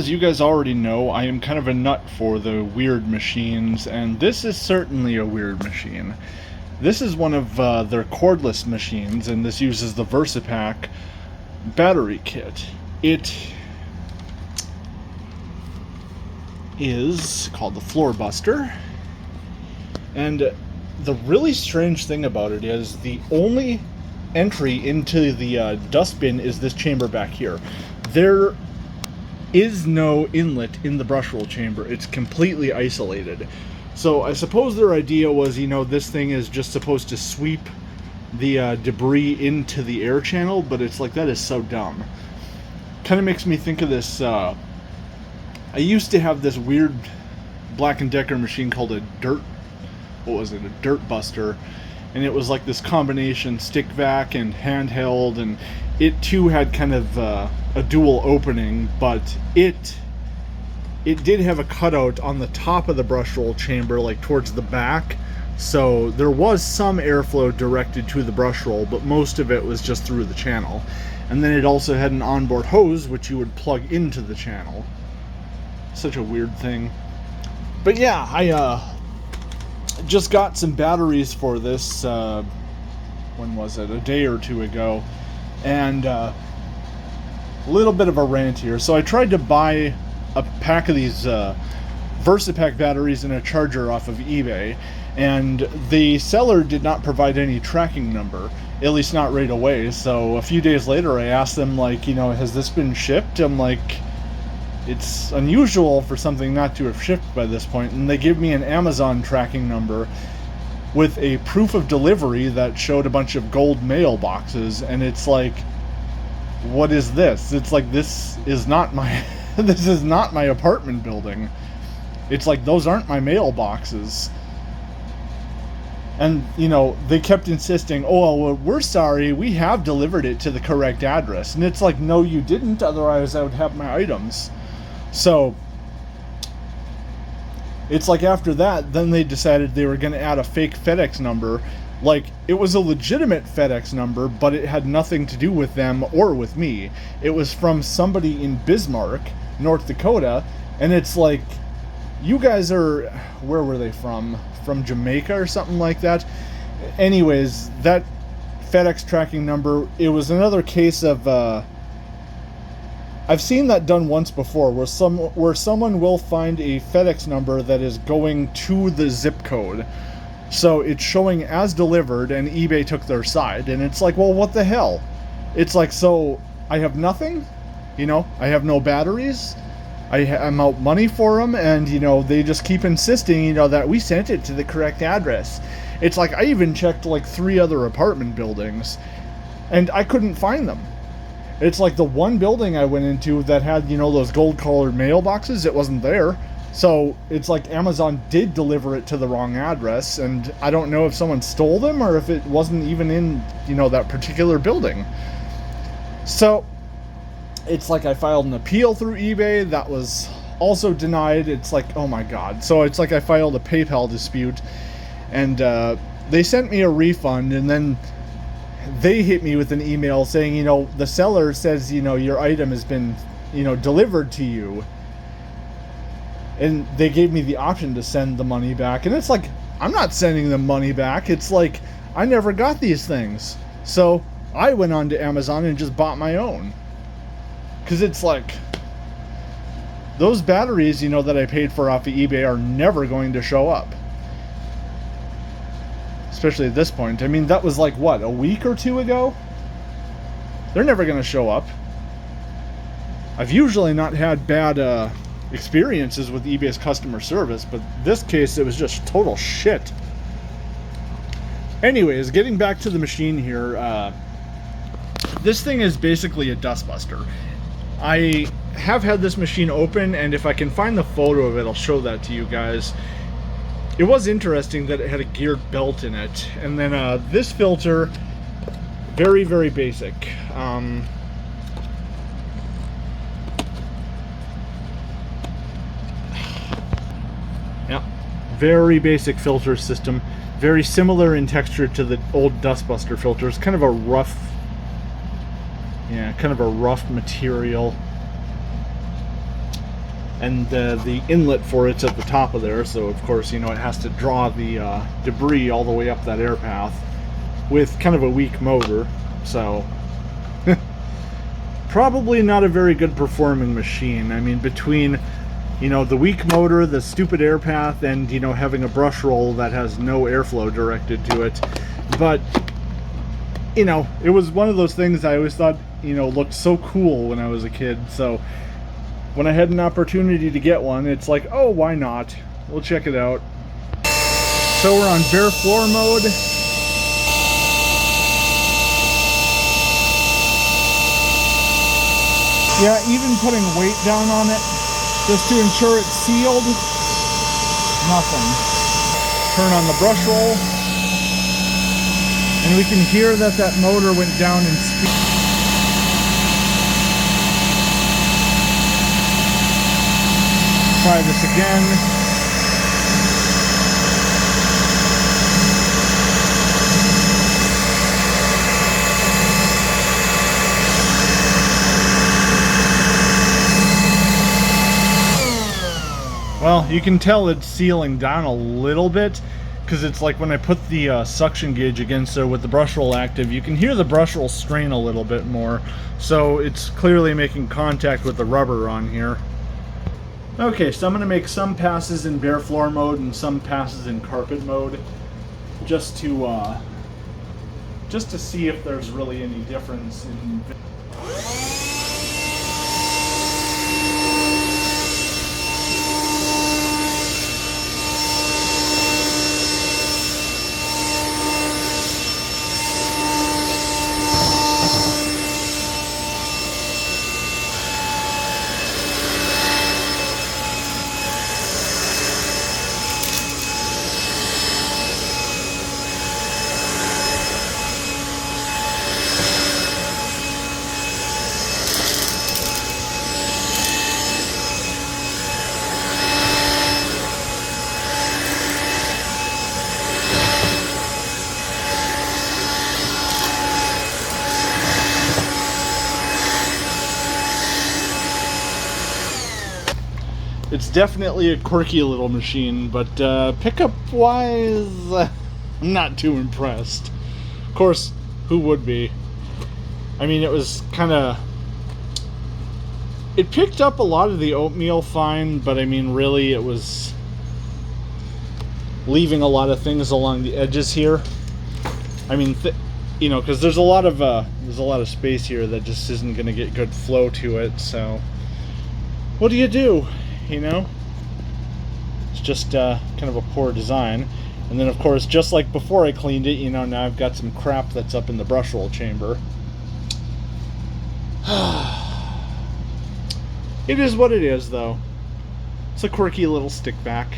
As you guys already know, I am kind of a nut for the weird machines, and this is certainly a weird machine. This is one of their cordless machines, and this uses the VersaPack battery kit. It is called the Floor Buster, and the really strange thing about it is the only entry into the dustbin is this chamber back here. There is no inlet in the brush roll chamber. It's completely isolated. So I suppose their idea was, you know, this thing is just supposed to sweep the debris into the air channel, but it's like, that is so dumb. Kind of makes me think of this, I used to have this weird Black & Decker machine called a Dirt Buster, and it was like this combination stick vac and handheld, and it too had kind of a dual opening, but it did have a cutout on the top of the brush roll chamber, like towards the back, so there was some airflow directed to the brush roll, but most of it was just through the channel. And then it also had an onboard hose which you would plug into the channel. Such a weird thing. But yeah, I just got some batteries for this, when was it, a day or two ago, and a little bit of a rant here. So I tried to buy a pack of these VersaPack batteries and a charger off of eBay, and the seller did not provide any tracking number, at least not right away. So a few days later I asked them, like, you know, has this been shipped? I'm like, it's unusual for something not to have shipped by this point, and they give me an Amazon tracking number with a proof of delivery that showed a bunch of gold mailboxes, and it's like, what is this? It's like, this is not my this is not my apartment building. It's like, those aren't my mailboxes. And, you know, they kept insisting, oh, well, we're sorry, we have delivered it to the correct address. And it's like, no, you didn't, otherwise I would have my items. So it's like, after that, then they decided they were going to add a fake FedEx number. Like, it was a legitimate FedEx number, but it had nothing to do with them or with me. It was from somebody in Bismarck, North Dakota, and it's like, you guys are, where were they from? From Jamaica or something like that? Anyways, that FedEx tracking number, it was another case of, I've seen that done once before, where someone will find a FedEx number that is going to the zip code. So it's showing as delivered, and eBay took their side. And it's like, well, what the hell? It's like, so I have nothing? You know, I have no batteries? I'm out money for them, and, you know, they just keep insisting, you know, that we sent it to the correct address. It's like, I even checked like 3 other apartment buildings, and I couldn't find them. It's like, the one building I went into that had, you know, those gold-colored mailboxes, it wasn't there. So it's like Amazon did deliver it to the wrong address, and I don't know if someone stole them or if it wasn't even in, you know, that particular building. So it's like, I filed an appeal through eBay, that was also denied. It's like, oh my god. So it's like, I filed a PayPal dispute, and they sent me a refund, and then they hit me with an email saying, you know, the seller says, you know, your item has been, you know, delivered to you. And they gave me the option to send the money back. And it's like, I'm not sending them money back. It's like, I never got these things. So I went on to Amazon and just bought my own. Because it's like, those batteries, you know, that I paid for off of eBay are never going to show up. Especially at this point. I mean, that was like, what, a week or 2 ago? They're never going to show up. I've usually not had bad experiences with eBay's customer service, but this case, it was just total shit. Anyways, getting back to the machine here, this thing is basically a dustbuster. I have had this machine open, and if I can find the photo of it, I'll show that to you guys. It was interesting that it had a geared belt in it. And then this filter, very, very basic. Yeah, very basic filter system. Very similar in texture to the old dustbuster filters. Kind of a rough, yeah, kind of a rough material. and the inlet for it's at the top of there, so of course, you know, it has to draw the debris all the way up that air path with kind of a weak motor, so probably not a very good performing machine. I mean, between, you know, the weak motor, the stupid air path, and, you know, having a brush roll that has no airflow directed to it. But, you know, it was one of those things I always thought, you know, looked so cool when I was a kid. So when I had an opportunity to get one, it's like, oh, why not? We'll check it out. So we're on bare floor mode. Yeah, even putting weight down on it, just to ensure it's sealed, nothing. Turn on the brush roll, and we can hear that that motor went down in speed. Try this again. Well, you can tell it's sealing down a little bit, because it's like when I put the suction gauge against there with the brush roll active, you can hear the brush roll strain a little bit more, so it's clearly making contact with the rubber on here. Okay, so I'm going to make some passes in bare floor mode and some passes in carpet mode, just to see if there's really any difference in. It's definitely a quirky little machine, but pickup-wise, I'm not too impressed. Of course, who would be? I mean, it was kind of... It picked up a lot of the oatmeal fine, but I mean, really, it was leaving a lot of things along the edges here. I mean, you know, because there's a lot of space here that just isn't going to get good flow to it, so what do? You know, it's just kind of a poor design. And then of course, just like before I cleaned it, you know, now I've got some crap that's up in the brush roll chamber. It is what it is, though. It's a quirky little stick back.